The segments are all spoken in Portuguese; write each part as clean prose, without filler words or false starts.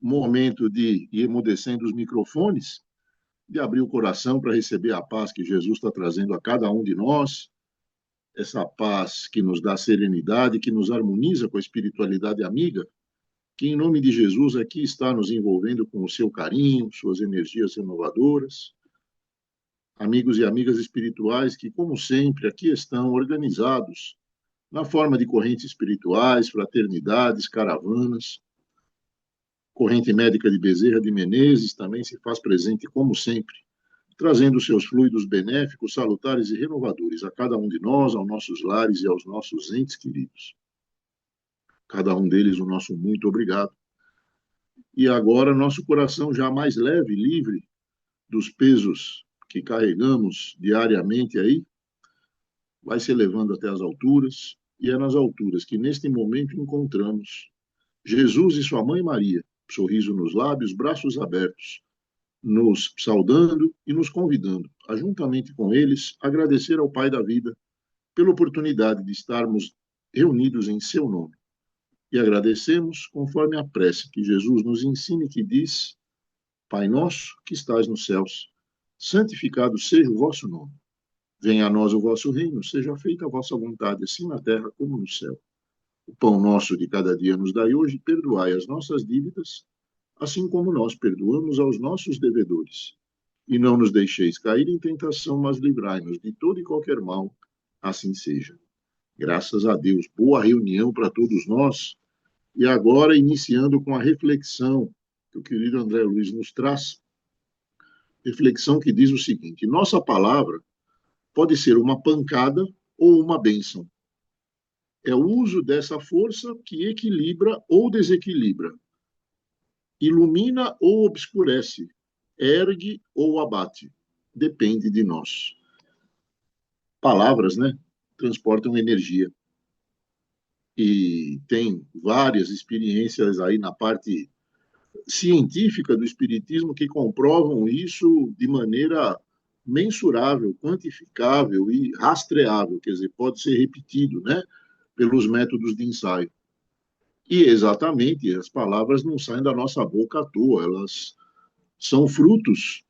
momento de ir emudecendo os microfones, de abrir o coração para receber a paz que Jesus está trazendo a cada um de nós, essa paz que nos dá serenidade, que nos harmoniza com a espiritualidade amiga, que em nome de Jesus aqui está nos envolvendo com o seu carinho, suas energias renovadoras. Amigos e amigas espirituais que, como sempre, aqui estão organizados na forma de correntes espirituais, fraternidades, caravanas. Corrente Médica de Bezerra de Menezes também se faz presente, como sempre, trazendo seus fluidos benéficos, salutares e renovadores a cada um de nós, aos nossos lares e aos nossos entes queridos. Cada um deles o nosso muito obrigado. E agora nosso coração já mais leve, livre dos pesos que carregamos diariamente aí, vai se elevando até as alturas, e é nas alturas que neste momento encontramos Jesus e sua mãe Maria, sorriso nos lábios, braços abertos, nos saudando e nos convidando a, juntamente com eles, agradecer ao Pai da vida pela oportunidade de estarmos reunidos em seu nome. E agradecemos conforme a prece que Jesus nos ensina, que diz: Pai nosso que estás nos céus, santificado seja o vosso nome. Venha a nós o vosso reino, seja feita a vossa vontade, assim na terra como no céu. O pão nosso de cada dia nos dai hoje, perdoai as nossas dívidas, assim como nós perdoamos aos nossos devedores. E não nos deixeis cair em tentação, mas livrai-nos de todo e qualquer mal, assim seja. Graças a Deus. Boa reunião para todos nós. E agora, iniciando com a reflexão que o querido André Luiz nos traz, reflexão que diz o seguinte: nossa palavra pode ser uma pancada ou uma bênção. É o uso dessa força que equilibra ou desequilibra, ilumina ou obscurece, ergue ou abate. Depende de nós. Palavras, né, transportam energia. E tem várias experiências aí na parte científica do espiritismo que comprovam isso de maneira mensurável, quantificável e rastreável, quer dizer, pode ser repetido, né, pelos métodos de ensaio. E exatamente, as palavras não saem da nossa boca à toa, elas são frutos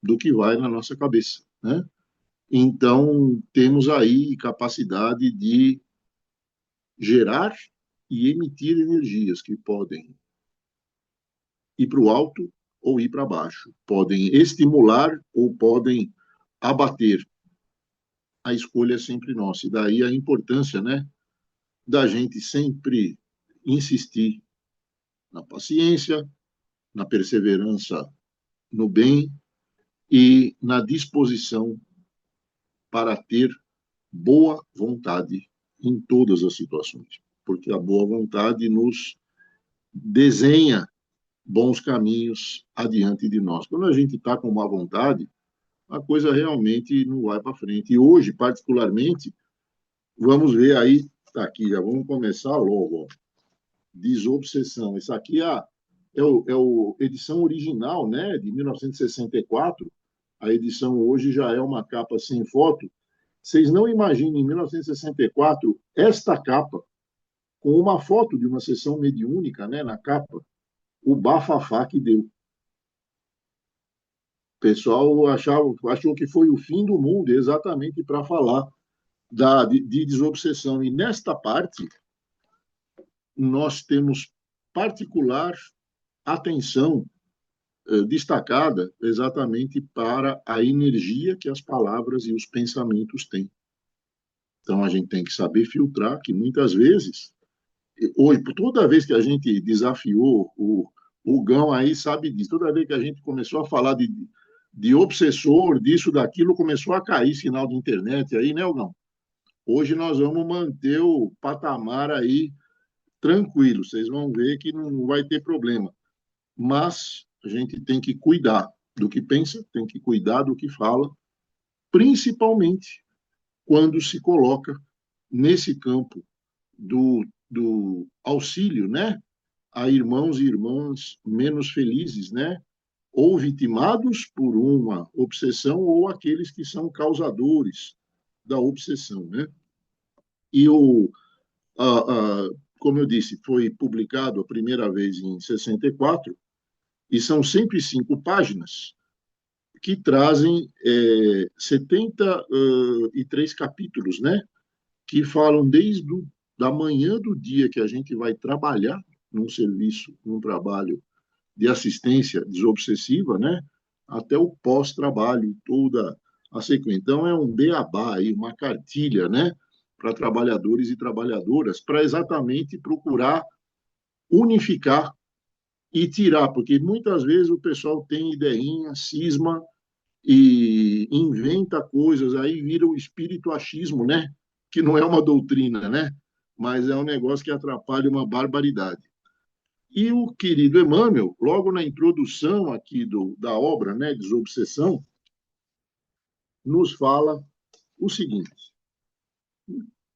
do que vai na nossa cabeça, né? Então, temos aí capacidade de gerar e emitir energias que podem ir para o alto ou ir para baixo, podem estimular ou podem abater. A escolha é sempre nossa. E daí a importância, né, da gente sempre insistir na paciência, na perseverança no bem e na disposição para ter boa vontade em todas as situações, porque a boa vontade nos desenha bons caminhos adiante de nós. Quando a gente está com má vontade, a coisa realmente não vai para frente. E hoje, particularmente, vamos ver aí, está aqui, já vamos começar logo, ó. Desobsessão. Isso aqui é o edição original, né, de 1964. A edição hoje já é uma capa sem foto. Vocês não imaginem, em 1964, esta capa, com uma foto de uma sessão mediúnica, né, na capa, o bafafá que deu. O pessoal achou que foi o fim do mundo, exatamente para falar de desobsessão. E nesta parte, nós temos particular atenção destacada exatamente para a energia que as palavras e os pensamentos têm. Então, a gente tem que saber filtrar, que muitas vezes, hoje, toda vez que a gente desafiou o Gão aí, sabe disso, toda vez que a gente começou a falar de obsessor, disso, daquilo, começou a cair sinal de internet aí, né, Gão? Hoje nós vamos manter o patamar aí tranquilo, vocês vão ver que não vai ter problema. Mas a gente tem que cuidar do que pensa, tem que cuidar do que fala, principalmente quando se coloca nesse campo do auxílio, né, a irmãos e irmãs menos felizes, né, ou vitimados por uma obsessão ou aqueles que são causadores da obsessão, né? E como eu disse, foi publicado a primeira vez em 64, e são 105 páginas que trazem 73 capítulos, né? Que falam desde da manhã do dia que a gente vai trabalhar num serviço, num trabalho de assistência desobsessiva, né? Até o pós-trabalho, toda a sequência. Então, é um beabá, aí, uma cartilha, né? Para trabalhadores e trabalhadoras, para exatamente procurar unificar e tirar, porque muitas vezes o pessoal tem ideinha, cisma e inventa coisas, aí vira o espirituachismo, né? Que não é uma doutrina, né? Mas é um negócio que atrapalha uma barbaridade. E o querido Emmanuel, logo na introdução aqui da obra, né, Desobsessão, nos fala o seguinte: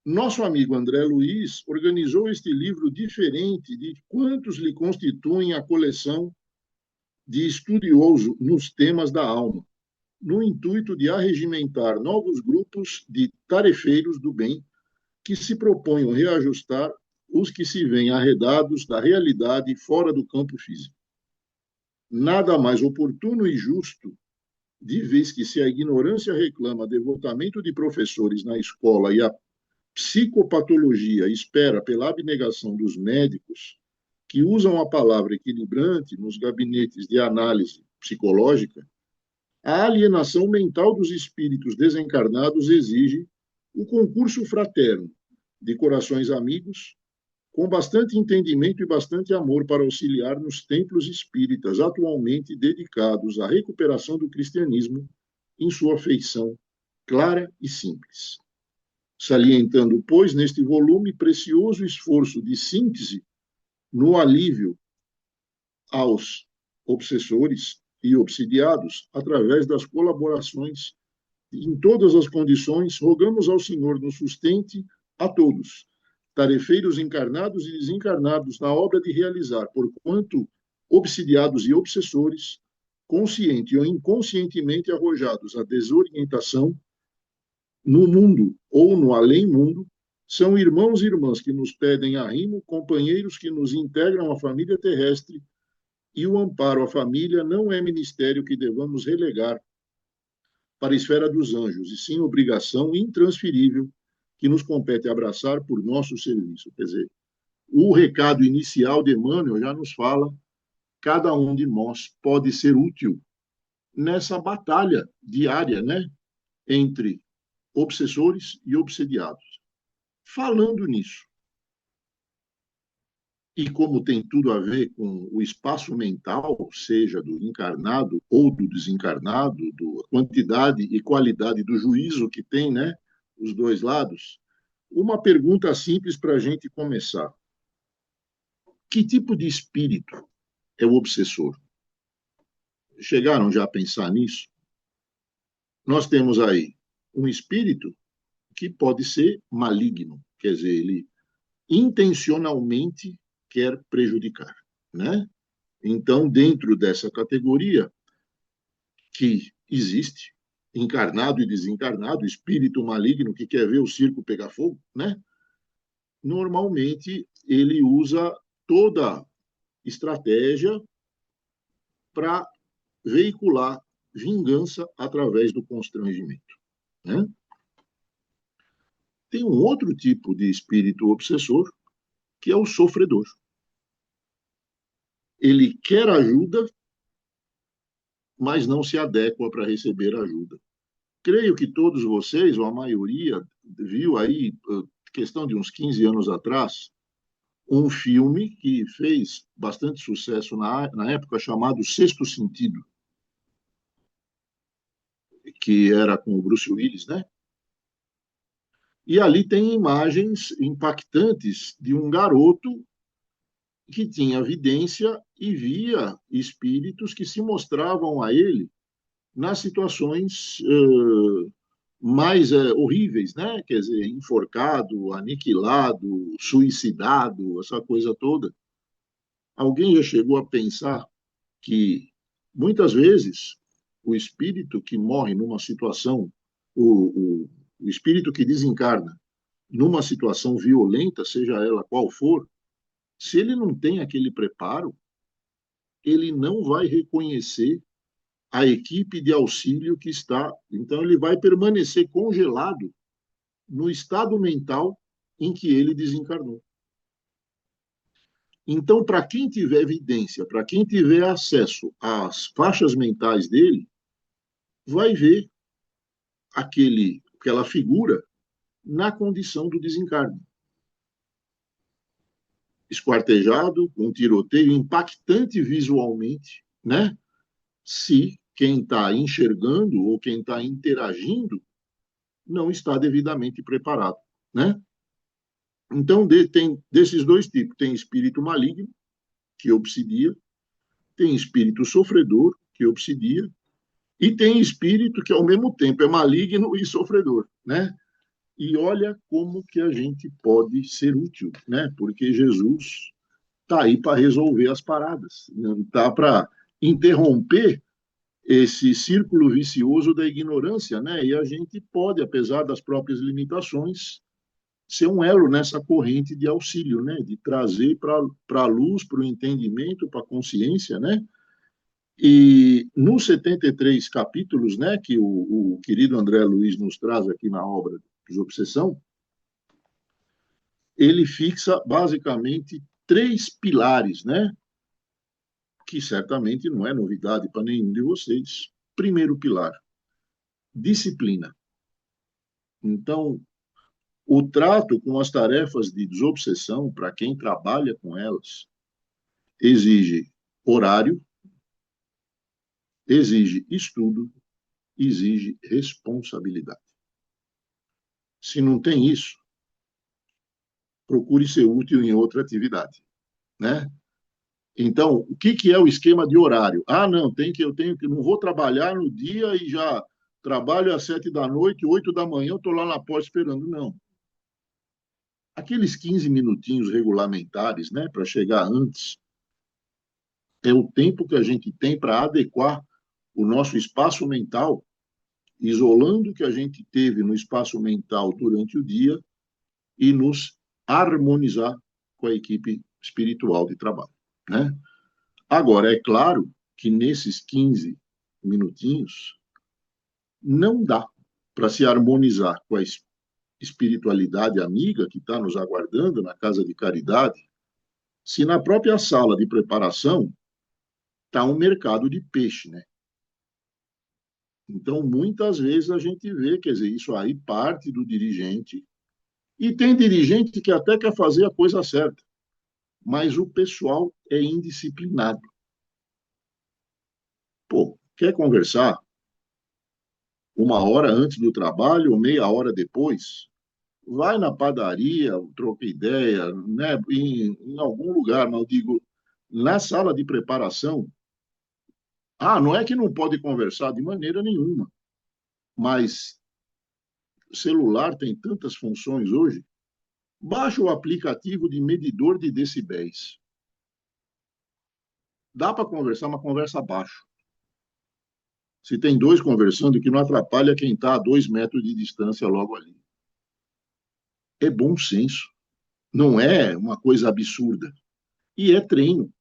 nosso amigo André Luiz organizou este livro diferente de quantos lhe constituem a coleção de estudioso nos temas da alma, no intuito de arregimentar novos grupos de tarefeiros do bem que se proponham reajustar os que se veem arredados da realidade fora do campo físico. Nada mais oportuno e justo, de vez que se a ignorância reclama devotamento de professores na escola e a psicopatologia espera pela abnegação dos médicos, que usam a palavra equilibrante nos gabinetes de análise psicológica, a alienação mental dos espíritos desencarnados exige o concurso fraterno de corações amigos, com bastante entendimento e bastante amor para auxiliar nos templos espíritas atualmente dedicados à recuperação do cristianismo em sua feição clara e simples. Salientando, pois, neste volume, precioso esforço de síntese no alívio aos obsessores e obsidiados, através das colaborações em todas as condições, rogamos ao Senhor nos sustente a todos, tarefeiros encarnados e desencarnados, na obra de realizar, porquanto obsidiados e obsessores, consciente ou inconscientemente arrojados à desorientação, no mundo ou no além-mundo, são irmãos e irmãs que nos pedem arrimo, companheiros que nos integram à família terrestre, e o amparo à família não é ministério que devamos relegar para a esfera dos anjos, e sim obrigação intransferível que nos compete abraçar por nosso serviço. Quer dizer, o recado inicial de Emmanuel já nos fala: cada um de nós pode ser útil nessa batalha diária, né, entre obsessores e obsediados. Falando nisso, e como tem tudo a ver com o espaço mental, seja do encarnado ou do desencarnado, a quantidade e qualidade do juízo que tem, né, os dois lados, uma pergunta simples para a gente começar: que tipo de espírito é o obsessor? Chegaram já a pensar nisso? Nós temos aí um espírito que pode ser maligno, quer dizer, ele intencionalmente quer prejudicar, né? Então, dentro dessa categoria que existe, encarnado e desencarnado, espírito maligno que quer ver o circo pegar fogo, né? Normalmente ele usa toda estratégia para veicular vingança através do constrangimento, né? Tem um outro tipo de espírito obsessor, que é o sofredor. Ele quer ajuda, mas não se adequa para receber ajuda. Creio que todos vocês, ou a maioria, viu aí, questão de uns 15 anos atrás, um filme que fez bastante sucesso na época, chamado Sexto Sentido, que era com o Bruce Willis, né? E ali tem imagens impactantes de um garoto que tinha vidência e via espíritos que se mostravam a ele nas situações mais horríveis, né? Quer dizer, enforcado, aniquilado, suicidado, essa coisa toda. Alguém já chegou a pensar que muitas vezes o espírito que morre numa situação, o espírito que desencarna numa situação violenta, seja ela qual for, Se ele não tem aquele preparo, ele não vai reconhecer a equipe de auxílio que está. Então, ele vai permanecer congelado no estado mental em que ele desencarnou. Então, para quem tiver evidência, para quem tiver acesso às faixas mentais dele, vai ver aquela figura na condição do desencarne. Esquartejado, um tiroteio impactante visualmente, né? Se quem está enxergando ou quem está interagindo não está devidamente preparado, né? Então, tem desses dois tipos. Tem espírito maligno, que obsidia, tem espírito sofredor, que obsidia, e tem espírito que, ao mesmo tempo, é maligno e sofredor, né? E olha como que a gente pode ser útil, né? Porque Jesus está aí para resolver as paradas, está para interromper esse círculo vicioso da ignorância, né? E a gente pode, apesar das próprias limitações, ser um elo nessa corrente de auxílio, né? De trazer para a luz, para o entendimento, para a consciência, né? E nos 73 capítulos, né, que o querido André Luiz nos traz aqui na obra Desobsessão, ele fixa basicamente três pilares, né, que certamente não é novidade para nenhum de vocês. Primeiro pilar, disciplina. Então, o trato com as tarefas de desobsessão, para quem trabalha com elas, exige horário, exige estudo, exige responsabilidade. Se não tem isso, procure ser útil em outra atividade, né? Então, o que é o esquema de horário? Ah, não, eu tenho que, não vou trabalhar no dia e já trabalho às 7 da noite, 8 da manhã, eu estou lá na porta esperando. Não. Aqueles 15 minutinhos regulamentares, né, para chegar antes, é o tempo que a gente tem para adequar o nosso espaço mental, isolando o que a gente teve no espaço mental durante o dia e nos harmonizar com a equipe espiritual de trabalho, né? Agora, é claro que nesses 15 minutinhos não dá para se harmonizar com a espiritualidade amiga que está nos aguardando na casa de caridade, se na própria sala de preparação está um mercado de peixe, né? Então, muitas vezes a gente vê, quer dizer, isso aí parte do dirigente, e tem dirigente que até quer fazer a coisa certa, mas o pessoal é indisciplinado. Pô, quer conversar 1 hora antes do trabalho ou meia hora depois? Vai na padaria, troca ideia, né, em algum lugar, mas eu digo, na sala de preparação, não é que não pode conversar de maneira nenhuma, mas o celular tem tantas funções hoje. Baixa o aplicativo de medidor de decibéis. Dá para conversar, mas conversa baixo. Se tem dois conversando, que não atrapalha quem está a 2 metros de distância logo ali. É bom senso. Não é uma coisa absurda. E é treino.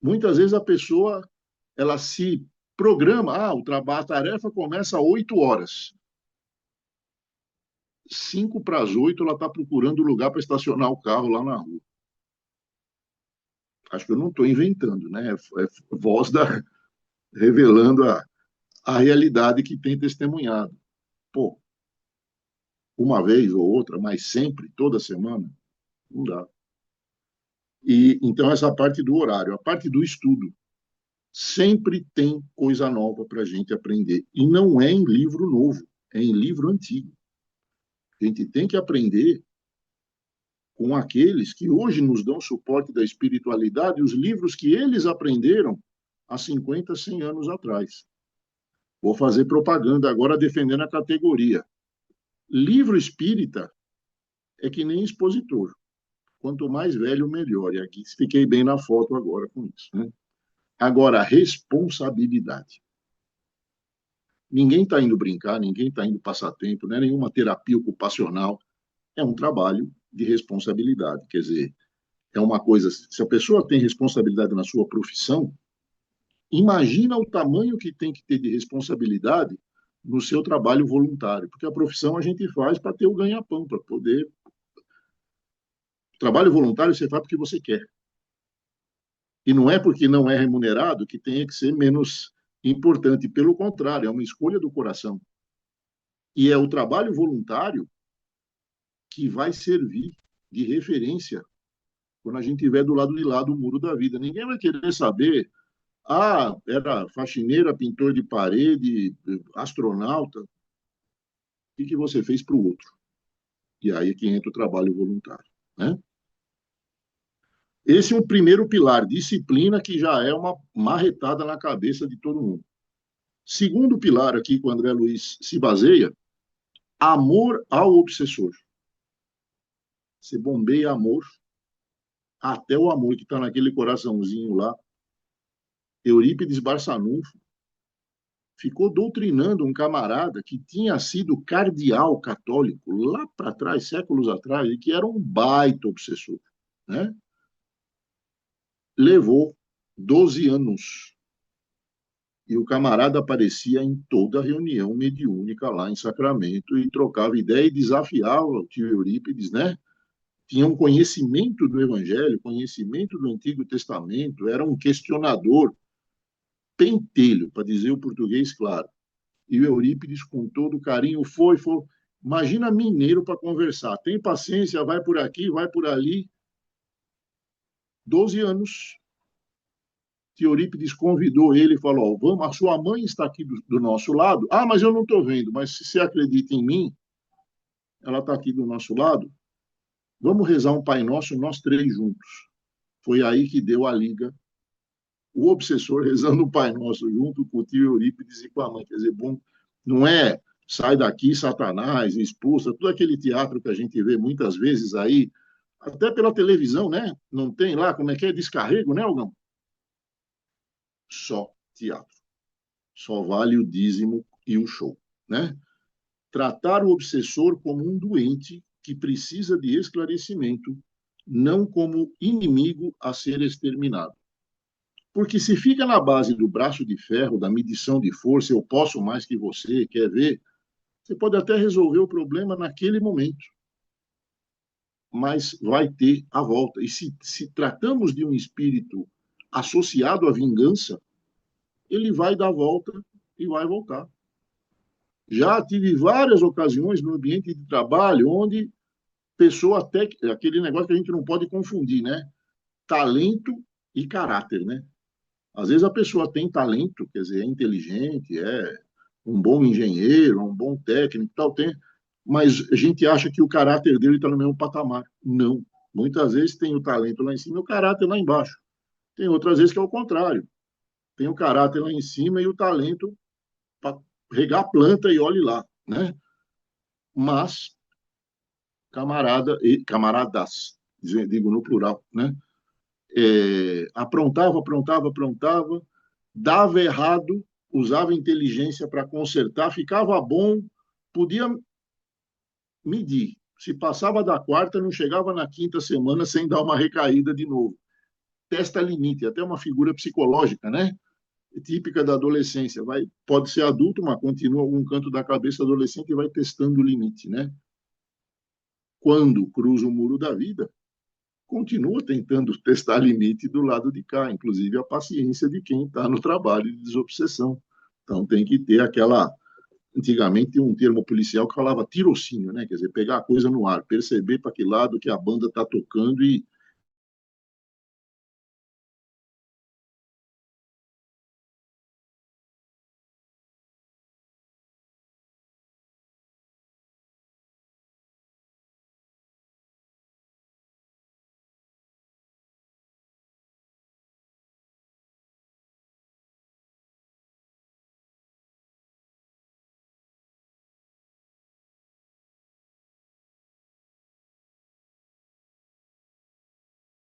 Muitas vezes a pessoa ela se programa, a tarefa começa às 8 horas. 5 para as 8, ela está procurando lugar para estacionar o carro lá na rua. Acho que eu não estou inventando, né? É voz revelando a realidade que tem testemunhado. Pô, uma vez ou outra, mas sempre, toda semana, não dá. E então essa parte do horário, a parte do estudo, sempre tem coisa nova para a gente aprender. E não é em livro novo, é em livro antigo. A gente tem que aprender com aqueles que hoje nos dão suporte da espiritualidade, os livros que eles aprenderam há 50, 100 anos atrás. Vou fazer propaganda agora defendendo a categoria. Livro espírita é que nem expositor. Quanto mais velho, melhor. E aqui fiquei bem na foto agora com isso, né? Agora, responsabilidade. Ninguém está indo brincar, ninguém está indo passar tempo, não é nenhuma terapia ocupacional. É um trabalho de responsabilidade. Quer dizer, é uma coisa, se a pessoa tem responsabilidade na sua profissão, imagina o tamanho que tem que ter de responsabilidade no seu trabalho voluntário, porque a profissão a gente faz para ter o ganha-pão, para poder. O trabalho voluntário você faz porque você quer. E não é porque não é remunerado que tenha que ser menos importante. Pelo contrário, é uma escolha do coração. E é o trabalho voluntário que vai servir de referência quando a gente estiver do lado de lá do muro da vida. Ninguém vai querer saber, era faxineira, pintor de parede, astronauta. O que você fez para o outro? E aí é que entra o trabalho voluntário. Né? Esse é o primeiro pilar, disciplina, que já é uma marretada na cabeça de todo mundo. Segundo pilar aqui que o André Luiz se baseia, amor ao obsessor. Você bombeia amor, até o amor que está naquele coraçãozinho lá. Eurípides Barçanufo ficou doutrinando um camarada que tinha sido cardeal católico lá para trás, séculos atrás, e que era um baita obsessor. Né? Levou 12 anos. E o camarada aparecia em toda reunião mediúnica lá em Sacramento e trocava ideia e desafiava o tio Eurípides, né? Tinha um conhecimento do Evangelho, conhecimento do Antigo Testamento, era um questionador pentelho, para dizer o português claro. E o Eurípides, com todo carinho, foi. Imagina mineiro para conversar. Tem paciência, vai por aqui, vai por ali. 12 anos. Que Eurípides convidou ele e falou: vamos, a sua mãe está aqui do nosso lado. Ah, mas eu não estou vendo, mas se você acredita em mim, ela está aqui do nosso lado. Vamos rezar um Pai Nosso, nós três juntos. Foi aí que deu a liga. O obsessor rezando o Pai Nosso junto com o tio Eurípides e com a mãe. Quer dizer, bom, não é sai daqui, Satanás, expulsa, todo aquele teatro que a gente vê muitas vezes aí, até pela televisão, né? Não tem lá, como é que é? Descarrego, né, Algão? Só teatro. Só vale o dízimo e o show, né? Tratar o obsessor como um doente que precisa de esclarecimento, não como inimigo a ser exterminado. Porque se fica na base do braço de ferro, da medição de força, eu posso mais que você, quer ver? Você pode até resolver o problema naquele momento, mas vai ter a volta. E se tratamos de um espírito associado à vingança, ele vai dar a volta e vai voltar. Já tive várias ocasiões no ambiente de trabalho onde pessoa até aquele negócio que a gente não pode confundir, né? Talento e caráter, né? Às vezes a pessoa tem talento, quer dizer, é inteligente, é um bom engenheiro, um bom técnico, tal, tem, mas a gente acha que o caráter dele está no mesmo patamar. Não. Muitas vezes tem o talento lá em cima e o caráter lá embaixo. Tem outras vezes que é o contrário. Tem o caráter lá em cima e o talento para regar a planta e olhe lá, né? Mas camarada e camaradas, digo no plural, né? Aprontava, dava errado, usava inteligência para consertar, ficava bom, podia medir. Se passava da quarta, não chegava na quinta semana sem dar uma recaída de novo. Testa limite, até uma figura psicológica, né? Típica da adolescência. Pode ser adulto, mas continua algum canto da cabeça adolescente e vai testando o limite, né? Quando cruza o muro da vida, continua tentando testar limite do lado de cá, inclusive a paciência de quem está no trabalho de desobsessão. Então tem que ter aquela. Antigamente tinha um termo policial que falava tirocínio, né? Quer dizer, pegar a coisa no ar, perceber para que lado que a banda está tocando e